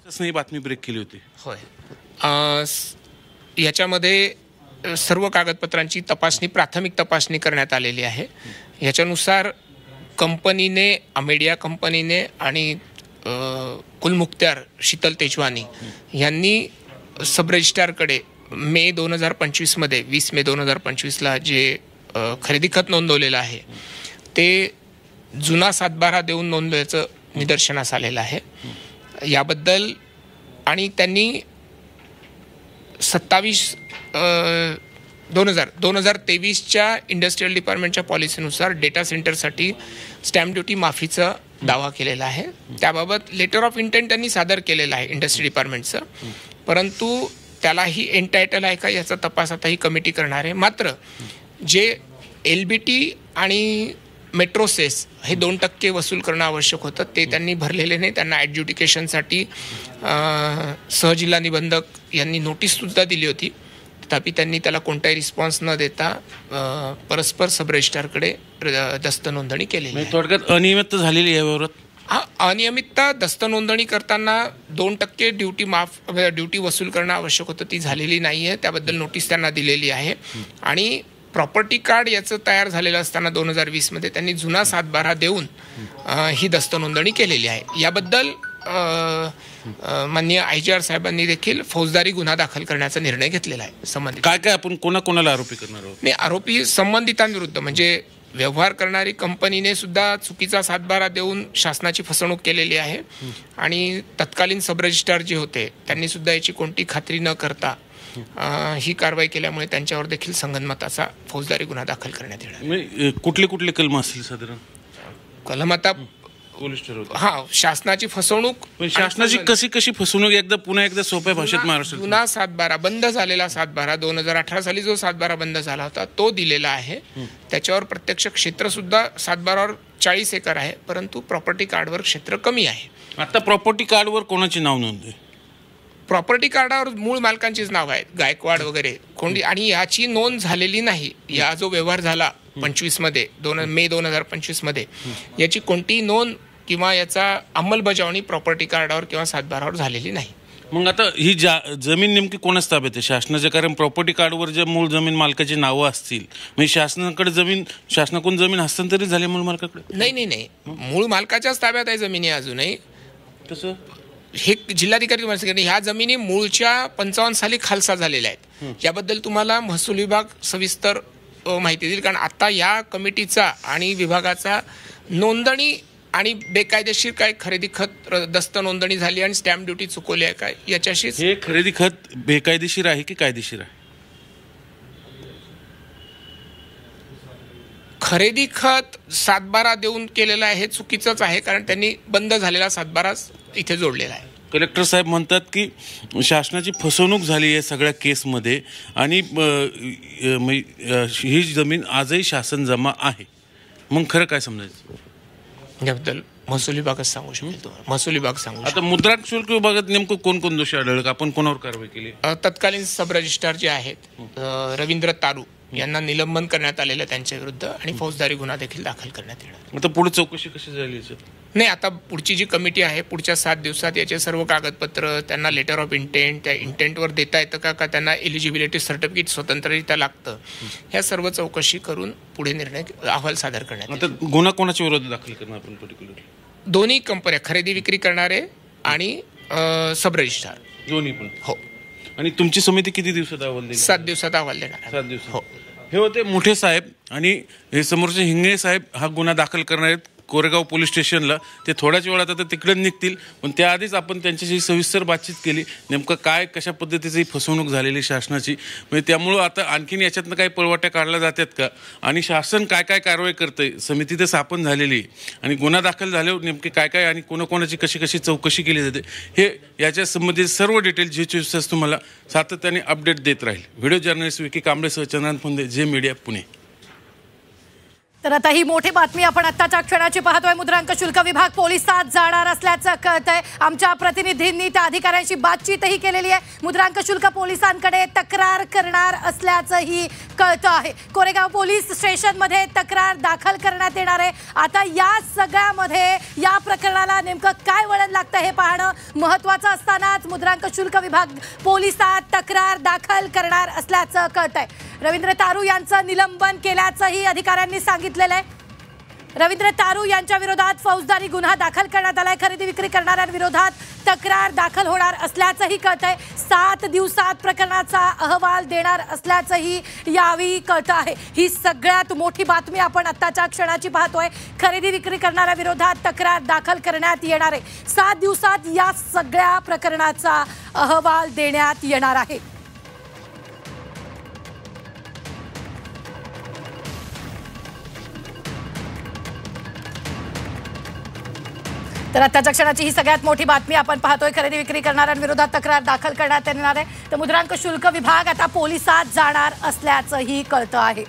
ही बातमी ब्रेक केली होती. होय. याच्यामध्ये सर्व कागदपत्रांची तपासणी, प्राथमिक तपासणी करण्यात आलेली आहे. याच्यानुसार कंपनीने, अमेडिया कंपनीने आणि कुलमुख्तार शीतल तेजवानी यांनी सब रजिस्ट्रारकडे मे 2025मध्ये 20 मे 2025ला जे खरेदी खत नोंदवलेलं आहे ते जुना सातबारा देऊन नोंदवल्याचं निदर्शनास आलेलं आहे. याबद्दल आणि त्यांनी 2023च्या इंडस्ट्रियल डिपार्टमेंटच्या पॉलिसीनुसार डेटा सेंटरसाठी स्टॅम्प ड्युटी माफीचा दावा केलेला आहे. त्याबाबत लेटर ऑफ इंटेंट त्यांनी सादर केलेला आहे इंडस्ट्री डिपार्टमेंटचं, परंतु त्यालाही एंटायटल आहे का याचा तपास आता ही कमिटी करणार आहे. मात्र जे LBT आणि मेट्रो सेस हे 2% वसूल करणं आवश्यक होतं ते त्यांनी भरलेले नाही. त्यांना ॲडज्युडिकेशनसाठी सहजिल्हा निबंधक यांनी नोटीससुद्धा दिली होती, तथापि त्यांनी त्याला कोणताही रिस्पॉन्स न देता परस्पर सब रजिस्ट्रारकडे दस्त नोंदणी केलेली आहे. थोडक्यात अनियमितता झालेली आहे यावर. अनियमितता दस्त नोंदणी करताना 2% ड्युटी वसूल करणं आवश्यक होतं, ती झालेली नाही आहे. त्याबद्दल नोटीस त्यांना दिलेली आहे. आणि प्रॉपर्टी कार्ड याचं तयार झालेलं असताना 2020मध्ये त्यांनी जुना सातबारा देऊन ही दस्त नोंदणी केलेली आहे. याबद्दल माननीय IGR साहेबांनी देखील फौजदारी गुन्हा दाखल करण्याचा निर्णय घेतलेला आहे. संबंधित काय आपण कोणाकोणाला आरोपी करणार आहोत? नाही, आरोपी संबंधितांविरुद्ध म्हणजे व्यवहार करणारी कंपनीने सुद्धा चुकीचा सातबारा देऊन शासनाची फसवणूक केलेली आहे आणि तत्कालीन सब रजिस्ट्रार जे होते त्यांनी सुद्धा याची कोणती खात्री न करता ही कारवाई केल्यामुळे त्यांच्यावर देखील संगनमताचा फौजदारी गुन्हा दाखल करण्यात येणार. कुठले कलम असतील साधारण? कलम आता शासनाची फसवणूक, शासनाची कशी फसवणूक एकदा पुन्हा एकदा सोप्या भाषेत महाराष्ट्र. जुना सातबारा, बंद झालेला सातबारा, 2018 साली जो सातबारा बंद झाला होता तो दिलेला आहे. त्याच्यावर प्रत्यक्ष क्षेत्र सुद्धा सातबारावर 40 एकर आहे, परंतु प्रॉपर्टी कार्डवर क्षेत्र कमी आहे. आता प्रॉपर्टी कार्डवर कोणाचे नाव नोंद आहे? प्रॉपर्टी कार्डावर मूळ मालकांचीच नाव आहेत, गायकवाड वगैरे कोणी, आणि याची नोंद झालेली नाही. या जो व्यवहार झाला 25मध्ये मे 2025मध्ये याची कोणतीही नोंद किंवा याचा अंमलबजावणी प्रॉपर्टी कार्डावर किंवा सातबारावर झालेली नाही. मग आता ही जमीन नेमकी कोणाच ताब्यात आहे? शासनाच्या. कारण प्रॉपर्टी कार्डवर जे मूळ जमीन मालकाची नावं असतील, म्हणजे शासनाकडून जमीन हस्तांतरित झाली मूळ मालकाकडे? नाही, मूळ मालकाच्याच ताब्यात आहे जमिनी अजूनही. तसं हे जिल्हाधिकारी ह्या जमिनी मूळच्या 55 साली खालसा झालेल्या आहेत. याबद्दल तुम्हाला महसूल विभाग सविस्तर माहिती देईल, कारण आता या कमिटीचा आणि विभागाचा नोंदणी आणि बेकायदेशीर काय खरेदी खत दस्त नोंदणी झाली आणि स्टॅम्प ड्युटी चुकवली आहे काय याच्याशी. हे खरेदी खत बेकायदेशीर आहे की कायदेशीर आहे? खरेदी खत सातबारा देऊन केलेला आहे हे चुकीचंच आहे, कारण त्यांनी बंद झालेला सातबारा इथे जोडलेला आहे. कलेक्टर साहेब म्हणतात की शासनाची फसवणूक झाली आहे सगळ्या केसमध्ये आणि ही जमीन आजही शासन जमा आहे. मग खरं काय समजायचं? याबद्दल महसूल विभागच सांगू शकतो. महसूल विभाग सांगू. आता मुद्रांक शुल्क विभागात नेमकं कोण दोषी आढळलं? आपण कोणावर कारवाई केली? तत्कालीन सब रजिस्ट्रार जे आहेत रवींद्र तारू यांना निलंबन करण्यात आलेलं त्यांच्या विरुद्ध आणि फौजदारी गुन्हा देखील दाखल करण्यात येणार. आता पुढे चौकशी कशी झाली? नाही, आता पुढची जी कमिटी आहे पुढच्या 7 दिवसात याचे सर्व कागदपत्र, त्यांना लेटर ऑफ इंटेंट, त्या इंटेंटवर देता येतं का त्यांना एलिजिबिलिटी सर्टिफिकेट स्वतंत्ररित्या लागतं, ह्या सर्व चौकशी करून पुढे निर्णय अहवाल सादर करण्यात. आता गुन्हा कोणाच्या विरोधात दाखल करणार आपण पर्टिक्युलर? दोन्ही कंपन्या, खरेदी विक्री करणारे आणि सब रजिस्ट्रार दोन्ही पण. हो. आणि तुमची समिती किती दिवसात अहवाल देईल? 7 दिवसात अहवाल देणार. 7 दिवस. हो. हे होते मोठे साहेब आणि हे समोरचे हिंगणे साहेब हा गुन्हा दाखल करणार आहेत कोरेगाव पोलीस स्टेशनला. ते थोड्याच वेळात आता तिकडे निघतील, पण त्याआधीच आपण त्यांच्याशी सविस्तर बातचीत केली नेमकं काय कशा पद्धतीची फसवणूक झालेली शासनाची. म्हणजे त्यामुळं आता आणखीन याच्यातनं काही पळवाट्या काढल्या जातात का आणि शासन काय कारवाई करतंय, समिती तर स्थापन झालेली आणि गुन्हा दाखल झाल्यावर नेमके काय आणि कोणाकोणाची कशी चौकशी केली जाते हे याच्या संबंधित सर्व डिटेल जे 24 तास तुम्हाला सातत्याने अपडेट देत राहील. व्हिडिओ जर्नलिस्ट विकी कांबळेसह चंद्रकांत फुंदे, जे मीडिया, पुणे. तर आता ही मोठी बातमी आपण आत्ताच्या क्षणाची पाहतोय. मुद्रांक शुल्क विभाग पोलिसात जाणार असल्याचं कळतंय. आमच्या प्रतिनिधींनी त्या अधिकाऱ्यांशी बातचीतही केलेली आहे. मुद्रांक शुल्क पोलिसांकडे तक्रार करणार असल्याचंही कळतं आहे. कोरेगाव पोलीस स्टेशनमध्ये तक्रार दाखल करण्यात येणार आहे. आता या सगळ्यामध्ये या प्रकरणाला नेमकं काय वळण लागतं हे पाहणं महत्त्वाचं असतानाच मुद्रांक शुल्क विभाग पोलिसात तक्रार दाखल करणार असल्याचं कळतंय. रवींद्र तारू यांचं निलंबन केल्याचंही अधिकाऱ्यांनी सांगितलेलं आहे. रवींद्र तारू यांच्या विरोधात फौजदारी गुन्हा दाखल करण्यात आलाय. खरेदी विक्री करणाऱ्यांविरोधात तक्रार दाखल होणार असल्याचंही कळतंय. 7 दिवसात प्रकरणाचा अहवाल देणार असल्याचंही यावेळी कळतं आहे. ही सगळ्यात मोठी बातमी आपण आत्ताच्या क्षणाची पाहतोय. खरेदी विक्री करणाऱ्या विरोधात तक्रार दाखल करण्यात येणार आहे. 7 दिवसात या सगळ्या प्रकरणाचा अहवाल देण्यात येणार आहे. तर आत्ताच्या क्षणाची ही सगळ्यात मोठी बातमी आपण पाहतोय. खरेदी विक्री करणाऱ्यांविरोधात तक्रार दाखल करण्यात येणार आहे. तर मुद्रांक शुल्क विभाग आता पोलिसात जाणार असल्याचंही कळतं आहे.